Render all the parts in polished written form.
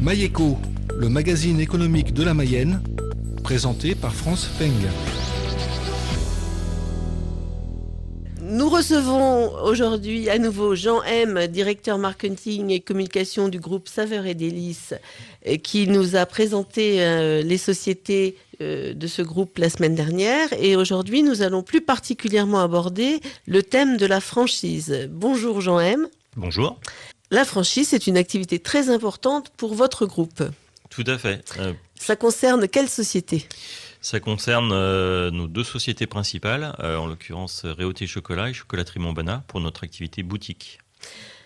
Maïeco, le magazine économique de la Mayenne, présenté par France Feng. Nous recevons aujourd'hui à nouveau Jean M, directeur marketing et communication du groupe Saveurs et Délices, qui nous a présenté les sociétés de ce groupe la semaine dernière. Et aujourd'hui, nous allons plus particulièrement aborder le thème de la franchise. Bonjour Jean M. Bonjour. La franchise, c'est une activité très importante pour votre groupe. Tout à fait. Ça concerne quelle société ? Ça concerne nos deux sociétés principales, en l'occurrence Réauté Chocolat et Chocolaterie Montbana, pour notre activité boutique.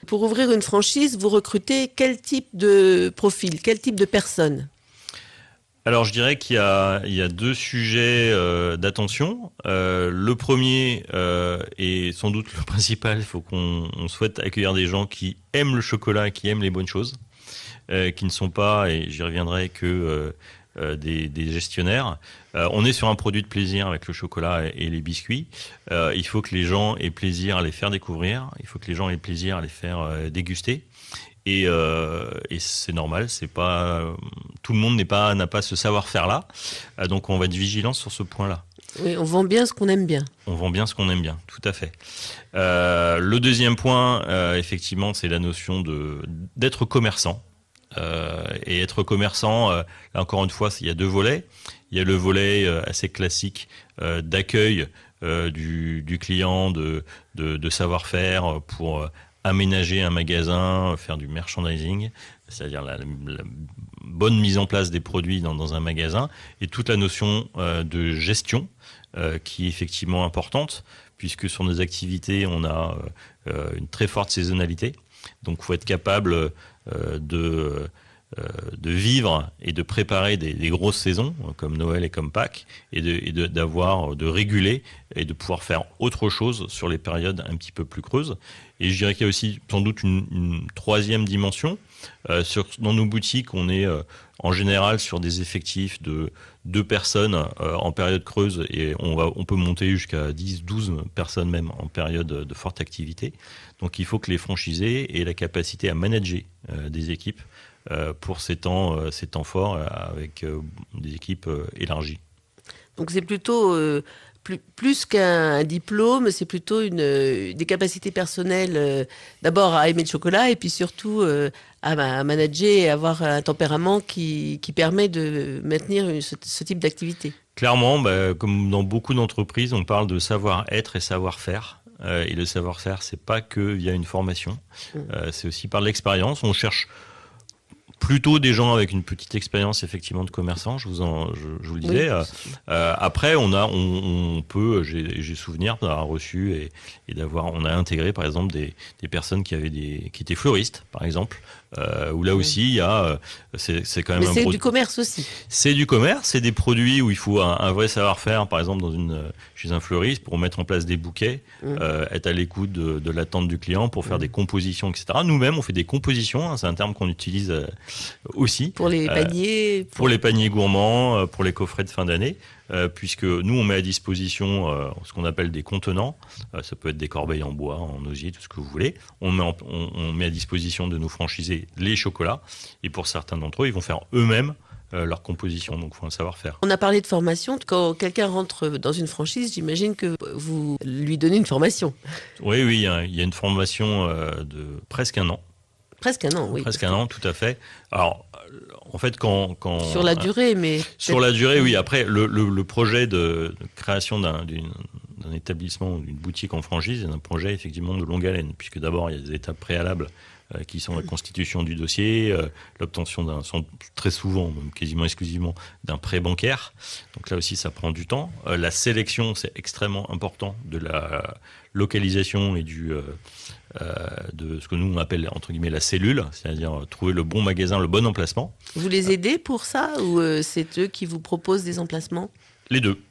Pour ouvrir une franchise, vous recrutez quel type de profil, quel type de personnes ? Alors je dirais qu'il y a deux sujets d'attention. Le premier et sans doute le principal, il faut qu'on souhaite accueillir des gens qui aiment le chocolat, qui aiment les bonnes choses, qui ne sont pas, et j'y reviendrai, que des gestionnaires. On est sur un produit de plaisir avec le chocolat et les biscuits. Il faut que les gens aient plaisir à les faire découvrir. Il faut que les gens aient plaisir à les faire déguster. Et c'est normal, c'est pas tout le monde n'a pas ce savoir-faire-là. Donc on va être vigilant sur ce point-là. Oui, on vend bien ce qu'on aime bien. On vend bien ce qu'on aime bien, tout à fait. Le deuxième point, effectivement, c'est la notion d'être commerçant. Et être commerçant, là encore une fois, il y a deux volets. Il y a le volet assez classique d'accueil du client, de savoir-faire pour aménager un magasin, faire du merchandising, c'est-à-dire la bonne mise en place des produits dans un magasin, et toute la notion de gestion qui est effectivement importante, puisque sur nos activités, on a une très forte saisonnalité. Donc, il faut être capable de vivre et de préparer des grosses saisons comme Noël et comme Pâques, et de réguler et de pouvoir faire autre chose sur les périodes un petit peu plus creuses. Et je dirais qu'il y a aussi sans doute une troisième dimension. Dans nos boutiques, on est en général sur des effectifs de 2 personnes en période creuse, et on peut monter jusqu'à 10, 12 personnes même en période de forte activité. Donc il faut que les franchisés aient la capacité à manager des équipes pour ces temps forts avec des équipes élargies. Donc c'est plutôt plus qu'un diplôme, c'est plutôt des capacités personnelles, d'abord à aimer le chocolat et puis surtout à manager et avoir un tempérament qui permet de maintenir ce type d'activité. Clairement, comme dans beaucoup d'entreprises, on parle de savoir-être et savoir-faire. Et le savoir-faire, c'est pas que via une formation, c'est aussi par l'expérience. On cherche plutôt des gens avec une petite expérience effectivement de commerçant, je vous le disais. Oui. Après, on peut, j'ai souvenir d'avoir reçu et on a intégré par exemple des personnes qui étaient fleuristes par exemple, où là aussi il y a c'est quand même. Mais c'est du commerce aussi. C'est du commerce, c'est des produits où il faut un vrai savoir-faire, par exemple chez un fleuriste pour mettre en place des bouquets, être à l'écoute de l'attente du client pour faire des compositions, etc. Nous-mêmes on fait des compositions, c'est un terme qu'on utilise aussi pour les paniers, pour les paniers gourmands, pour les coffrets de fin d'année, puisque nous on met à disposition ce qu'on appelle des contenants. Ça peut être des corbeilles en bois, en osier, tout ce que vous voulez. On met à disposition de nos franchisés les chocolats, et pour certains d'entre eux, ils vont faire eux-mêmes leur composition, donc il faut un savoir-faire. On a parlé de formation. Quand quelqu'un rentre dans une franchise, j'imagine que vous lui donnez une formation. Oui, il y a une formation de presque un an. Presque un an, oui. Presque un an, tout à fait. Alors, en fait, quand sur la durée, mais sur la durée, oui. Après, le projet de création d'un établissement, d'une boutique en franchise, c'est un projet effectivement de longue haleine, puisque d'abord il y a des étapes préalables qui sont la constitution du dossier, l'obtention très souvent, même quasiment exclusivement, d'un prêt bancaire. Donc là aussi, ça prend du temps. La sélection, c'est extrêmement important, de la localisation et de ce que nous on appelle entre guillemets la cellule, c'est-à-dire trouver le bon magasin, le bon emplacement. Vous les aidez pour ça, ou c'est eux qui vous proposent des emplacements ? Les deux.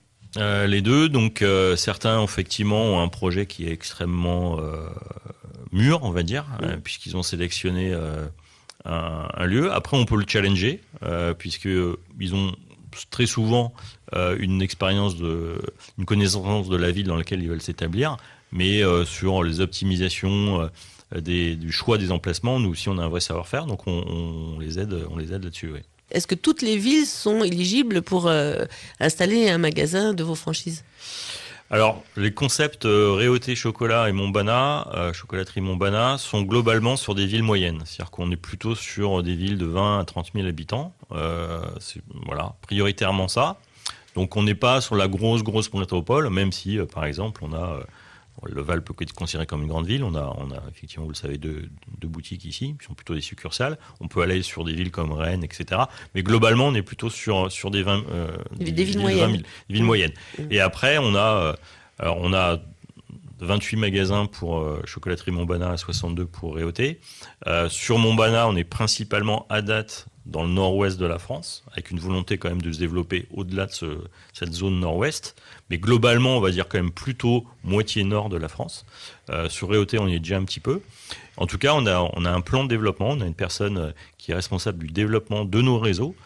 Donc certains effectivement ont un projet qui est extrêmement mûr, on va dire, puisqu'ils ont sélectionné un lieu. Après, on peut le challenger, puisqu'ils ont très souvent une connaissance de la ville dans laquelle ils veulent s'établir, mais sur les optimisations du choix des emplacements, nous aussi on a un vrai savoir-faire, donc on les aide là-dessus. Oui. Est-ce que toutes les villes sont éligibles pour installer un magasin de vos franchises? Alors, les concepts Réauté Chocolat et Montbana, Chocolaterie Montbana, sont globalement sur des villes moyennes. C'est-à-dire qu'on est plutôt sur des villes de 20 à 30 000 habitants. C'est, voilà, prioritairement ça. Donc, on n'est pas sur la grosse métropole, même si, par exemple, on a... le Val peut être considéré comme une grande ville. On a effectivement, vous le savez, deux boutiques ici, qui sont plutôt des succursales. On peut aller sur des villes comme Rennes, etc. Mais globalement, on est plutôt sur des villes moyennes. Villes moyennes. Et après, on a 28 magasins pour Chocolaterie Montbana et 62 pour Réauté. Sur Montbana, on est principalement à date dans le nord-ouest de la France, avec une volonté quand même de se développer au-delà de cette zone nord-ouest. Mais globalement, on va dire quand même plutôt moitié nord de la France. Sur Réauté, on y est déjà un petit peu. En tout cas, on a un plan de développement. On a une personne qui est responsable du développement de nos réseaux,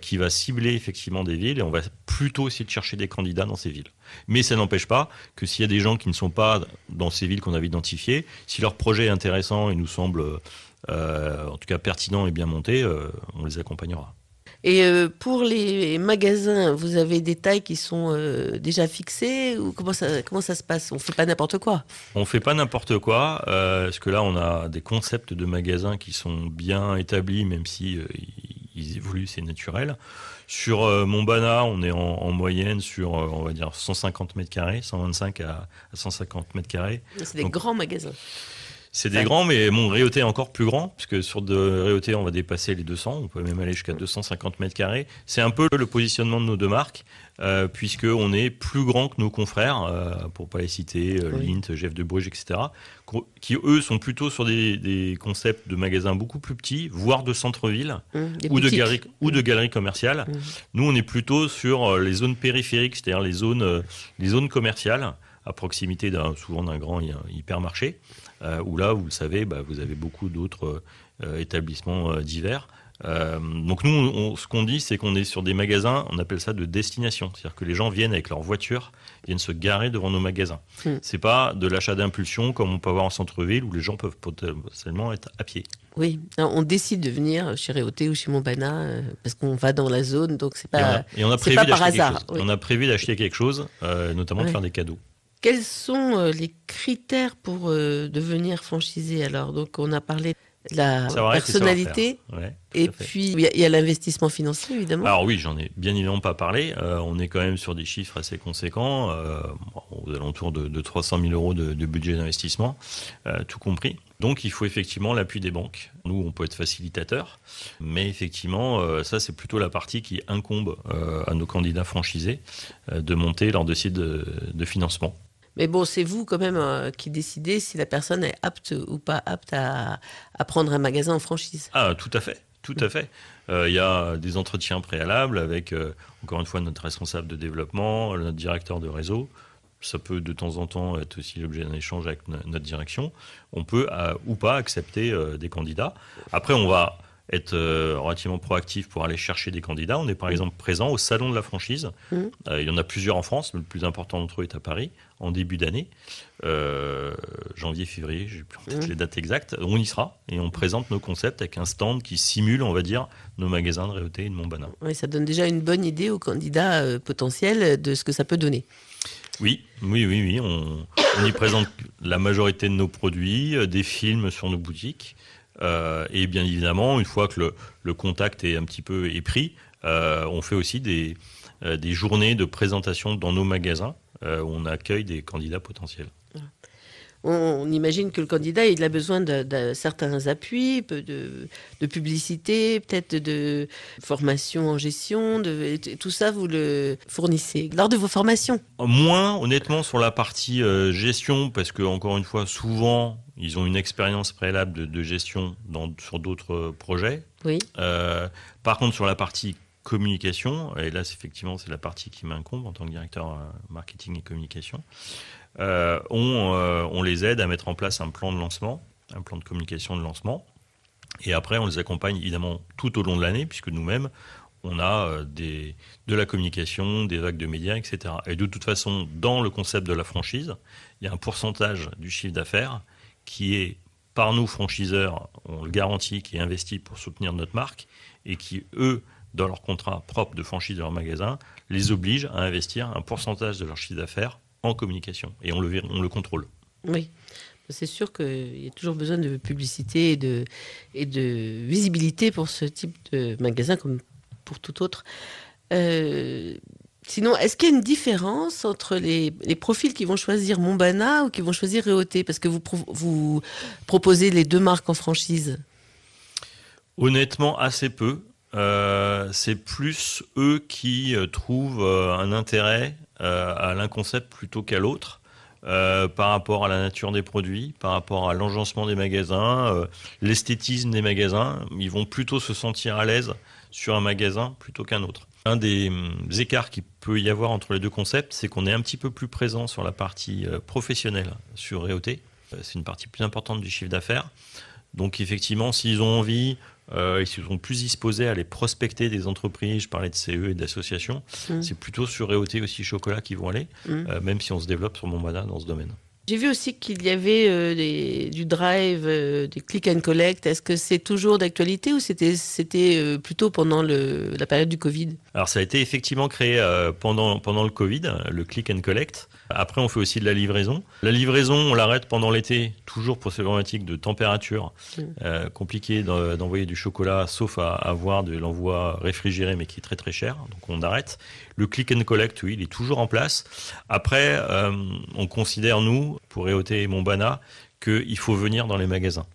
qui va cibler effectivement des villes, et on va plutôt essayer de chercher des candidats dans ces villes. Mais ça n'empêche pas que s'il y a des gens qui ne sont pas dans ces villes qu'on avait identifiées, si leur projet est intéressant et nous semble en tout cas pertinent et bien monté, on les accompagnera. Et pour les magasins, vous avez des tailles qui sont déjà fixées, ou comment ça se passe? On fait pas n'importe quoi. On fait pas n'importe quoi, parce que là on a des concepts de magasins qui sont bien établis, même si ils évoluent, c'est naturel. Sur Montbana, on est en moyenne sur, on va dire, 150 mètres carrés, 125 à 150 mètres carrés. C'est des grands magasins. C'est des grands, mais Réauté est encore plus grand, puisque sur Réauté, on va dépasser les 200, on peut même aller jusqu'à 250 mètres carrés. C'est un peu le positionnement de nos deux marques, puisqu'on est plus grand que nos confrères, pour pas les citer, Lindt, Jeff de Bruges, etc., qui eux sont plutôt sur des concepts de magasins beaucoup plus petits, voire de centre-ville, ou de galeries commerciales. Nous, on est plutôt sur les zones périphériques, c'est-à-dire les zones commerciales, à proximité souvent d'un grand hypermarché, où là, vous le savez, vous avez beaucoup d'autres établissements divers. Donc nous, ce qu'on dit, c'est qu'on est sur des magasins, on appelle ça de destination. C'est-à-dire que les gens viennent avec leur voiture, viennent se garer devant nos magasins. C'est pas de l'achat d'impulsion comme on peut avoir en centre-ville, où les gens peuvent potentiellement être à pied. Oui, on décide de venir chez Réauté ou chez Montbana parce qu'on va dans la zone, donc c'est pas, et on a prévu d'acheter quelque chose. Oui. On a prévu d'acheter quelque chose, notamment de faire des cadeaux. Quels sont les critères pour devenir franchisé alors? Donc on a parlé de la personnalité, et puis il y a l'investissement financier évidemment. Alors oui, j'en ai bien évidemment pas parlé. On est quand même sur des chiffres assez conséquents, aux alentours de 300 000 euros de budget d'investissement, tout compris. Donc il faut effectivement l'appui des banques. Nous, on peut être facilitateur, mais effectivement, ça c'est plutôt la partie qui incombe à nos candidats franchisés de monter leur dossier de financement. Mais bon, c'est vous quand même qui décidez si la personne est apte ou pas apte à prendre un magasin en franchise. Ah, tout à fait. Tout à fait. Il y a des entretiens préalables avec, encore une fois, notre responsable de développement, notre directeur de réseau. Ça peut de temps en temps être aussi l'objet d'un échange avec notre direction. On peut ou pas accepter des candidats. Après, on va être relativement proactif pour aller chercher des candidats. On est par exemple présent au Salon de la franchise. Il y en a plusieurs en France, mais le plus important d'entre eux est à Paris, en début d'année. Janvier, février, je n'ai plus en tête les dates exactes. On y sera et on présente nos concepts avec un stand qui simule, on va dire, nos magasins de Réauté et de Montbana. Oui, ça donne déjà une bonne idée aux candidats potentiels de ce que ça peut donner. Oui. On y présente la majorité de nos produits, des films sur nos boutiques. Et bien évidemment, une fois que le contact est un petit peu pris, on fait aussi des journées de présentation dans nos magasins où on accueille des candidats potentiels. On imagine que le candidat il a besoin de certains appuis, de publicité, peut-être de formation en gestion, tout ça vous le fournissez lors de vos formations? Moins honnêtement sur la partie gestion, parce que encore une fois, souvent ils ont une expérience préalable de gestion sur d'autres projets. Oui. Par contre, sur la partie communication, et là effectivement c'est la partie qui m'incombe en tant que directeur marketing et communication, on les aide à mettre en place un plan de lancement, un plan de communication de lancement, et après on les accompagne évidemment tout au long de l'année, puisque nous-mêmes on a de la communication, des vagues de médias, etc. Et de toute façon, dans le concept de la franchise, il y a un pourcentage du chiffre d'affaires qui est par nous, franchiseurs, on le garantit, qui investit pour soutenir notre marque et qui, eux, dans leur contrat propre de franchise de leur magasin, les obligent à investir un pourcentage de leur chiffre d'affaires en communication. Et on le contrôle. Oui, c'est sûr qu'il y a toujours besoin de publicité et de visibilité pour ce type de magasin comme pour tout autre. Sinon, est-ce qu'il y a une différence entre les profils qui vont choisir Monbana ou qui vont choisir Réauté? Parce que vous proposez les deux marques en franchise. Honnêtement, assez peu. C'est plus eux qui trouvent un intérêt à l'un concept plutôt qu'à l'autre. Par rapport à la nature des produits, par rapport à l'agencement des magasins, l'esthétisme des magasins, ils vont plutôt se sentir à l'aise sur un magasin plutôt qu'un autre. Un des écarts qu'il peut y avoir entre les deux concepts, c'est qu'on est un petit peu plus présent sur la partie professionnelle sur Réauté. C'est une partie plus importante du chiffre d'affaires. Donc effectivement, s'ils ont envie, ils sont plus disposés à aller prospecter des entreprises, je parlais de CE et d'associations, c'est plutôt sur Réauté aussi Chocolat qu'ils vont aller, même si on se développe sur Monbana dans ce domaine. J'ai vu aussi qu'il y avait du drive, des click and collect. Est-ce que c'est toujours d'actualité ou c'était plutôt pendant la période du Covid? Alors ça a été effectivement créé pendant le Covid, le click and collect. Après, on fait aussi de la livraison. La livraison, on l'arrête pendant l'été, toujours pour ces problématiques de température. Compliqué d'envoyer du chocolat, sauf à avoir de l'envoi réfrigéré, mais qui est très très cher. Donc on arrête. Le click and collect, oui, il est toujours en place. Après, on considère, nous, pour Réauté et Monbana, qu'il faut venir dans les magasins.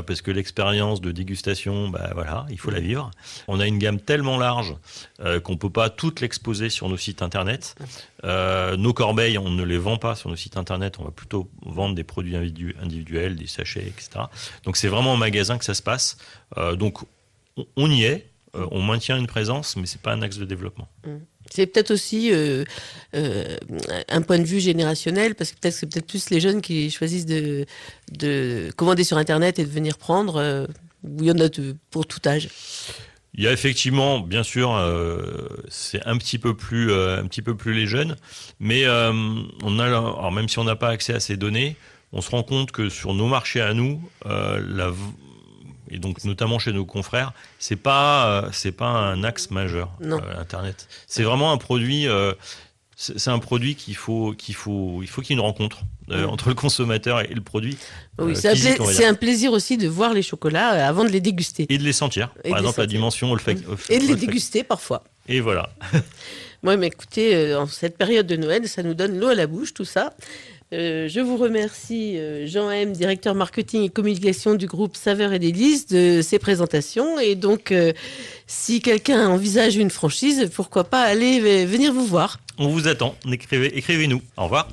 Parce que l'expérience de dégustation, voilà, il faut la vivre. On a une gamme tellement large qu'on ne peut pas toute l'exposer sur nos sites internet. Nos corbeilles, on ne les vend pas sur nos sites internet. On va plutôt vendre des produits individuels, des sachets, etc. Donc c'est vraiment en magasin que ça se passe. Donc on y est, on maintient une présence, mais c'est pas un axe de développement. C'est peut-être aussi un point de vue générationnel, parce que c'est peut-être plus les jeunes qui choisissent de commander sur Internet et de venir prendre, ou il y en a pour tout âge. Il y a effectivement, bien sûr, c'est un petit peu plus les jeunes, mais alors même si on n'a pas accès à ces données, on se rend compte que sur nos marchés à nous, et donc notamment chez nos confrères, c'est pas un axe majeur, Internet. C'est vraiment un produit. C'est un produit qu'il faut qu'il y ait une rencontre entre le consommateur et le produit. Oui, c'est un plaisir aussi de voir les chocolats avant de les déguster. Et de les sentir. Par exemple, la dimension olfactive. Et de les déguster parfois. Et voilà. Oui, mais écoutez, en cette période de Noël, ça nous donne l'eau à la bouche, tout ça. Je vous remercie, Jean M, directeur marketing et communication du groupe Saveurs et Délices, de ces présentations. Et donc, si quelqu'un envisage une franchise, pourquoi pas aller venir vous voir. On vous attend. Écrivez-nous. Au revoir.